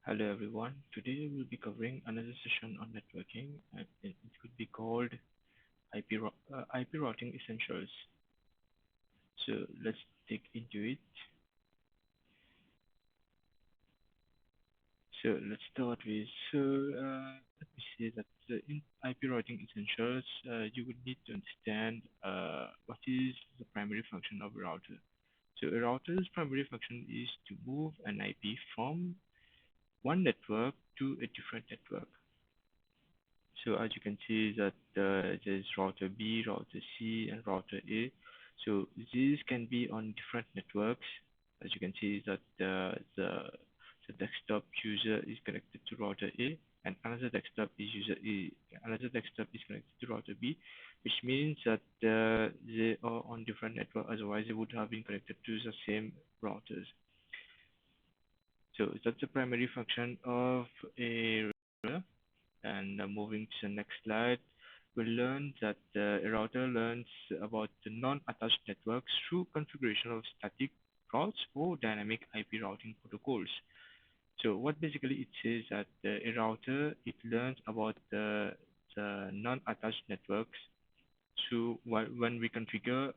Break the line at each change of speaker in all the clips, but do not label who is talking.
Hello everyone. Today we'll be covering another session on networking, and it could be called IP routing essentials. So let's dig into it. So let's start with let me say that in IP routing essentials, you would need to understand what is the primary function of a router. So a router's primary function is to move an IP from one network to a different network. So as you can see that there's router B, router C, and router A. So these can be on different networks. As you can see that the desktop user is connected to router A, and another desktop is connected to router B, which means that they are on different network. Otherwise, they would have been connected to the same routers. So that's the primary function of a router. And moving to the next slide, we'll learn that a router learns about the non-attached networks through configuration of static routes or dynamic IP routing protocols. So what basically it says that a router, it learns about the non-attached networks through when we configure,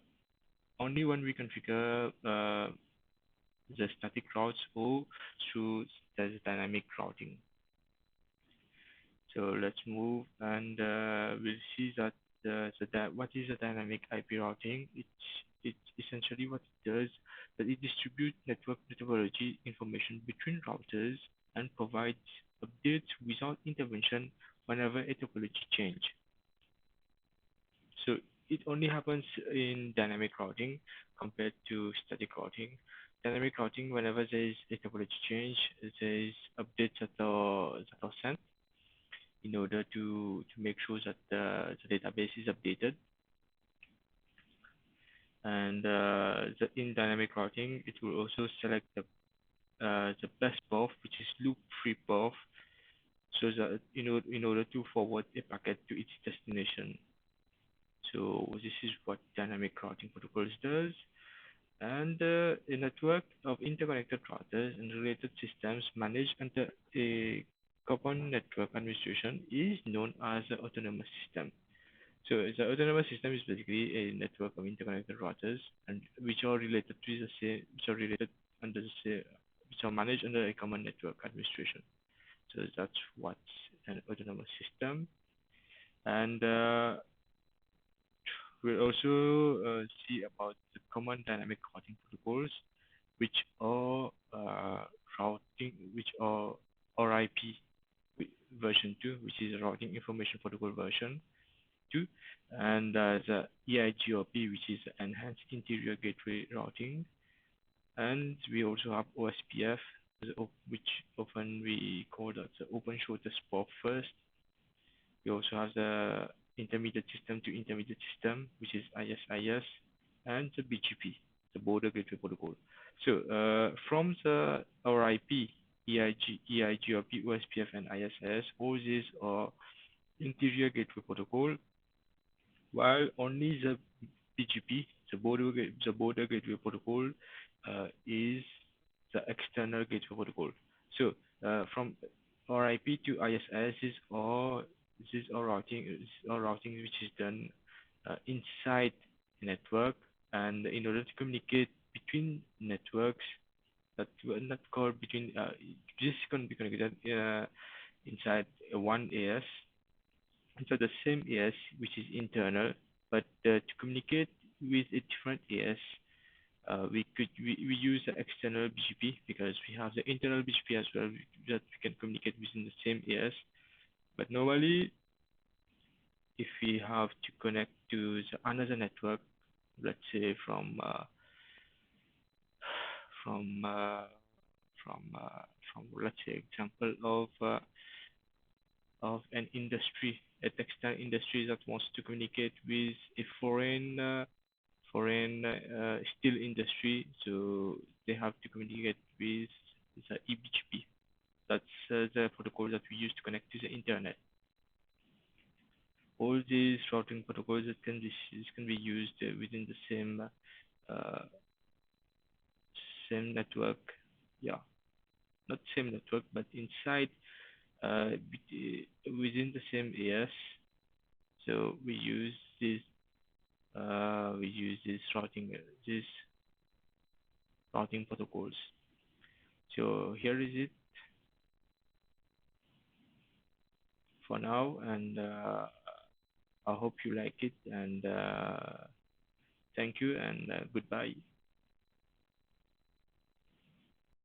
only when we configure the static routes or through the dynamic routing. So let's move and we'll see that what is a dynamic IP routing. It's essentially what it does, that it distributes network topology information between routers and provides updates without intervention whenever a topology change. So it only happens in dynamic routing compared to static routing. Dynamic routing, whenever there is a topology change, there is updates that are sent in order to make sure that the database is updated. And in dynamic routing, it will also select the best path, which is loop-free path, so that in order to forward a packet to its destination. So this is what dynamic routing protocols does. And a network of interconnected routers and related systems managed under a common network administration is known as an autonomous system. So the autonomous system is basically a network of interconnected routers and which are related to the same, which are related under the same, which are managed under a common network administration. So that's what's an autonomous system. And we'll also see about the common dynamic routing protocols, which are which are RIP version 2, which is routing information protocol version 2, and the EIGRP, which is enhanced interior gateway routing, and we also have OSPF, which often we call that the open shortest path first. We also have the intermediate system to intermediate system, which is ISIS, and the BGP, the border gateway protocol. So from the RIP, EIGRP, OSPF, and ISIS, all these are interior gateway protocol, while only the BGP, the border gateway protocol, is the external gateway protocol. So from RIP to ISIS, these are routing which is done inside the network, and in order to communicate between networks that were not called between this can be connected inside one AS, inside the same AS which is internal, but to communicate with a different AS, we use the external BGP because we have the internal BGP as well that we can communicate within the same AS. But normally, if we have to connect to another network, let's say from uh, from let's say example of an industry, a textile industry that wants to communicate with a foreign steel industry, so they have to communicate with the eBGP. That's the protocol that we use to connect to the internet. All these routing protocols that can be used within the uh, same network. Yeah. not same network, but inside within the same AS. So we use this routing protocols. So here is it for now, and I hope you like it, and thank you, and goodbye.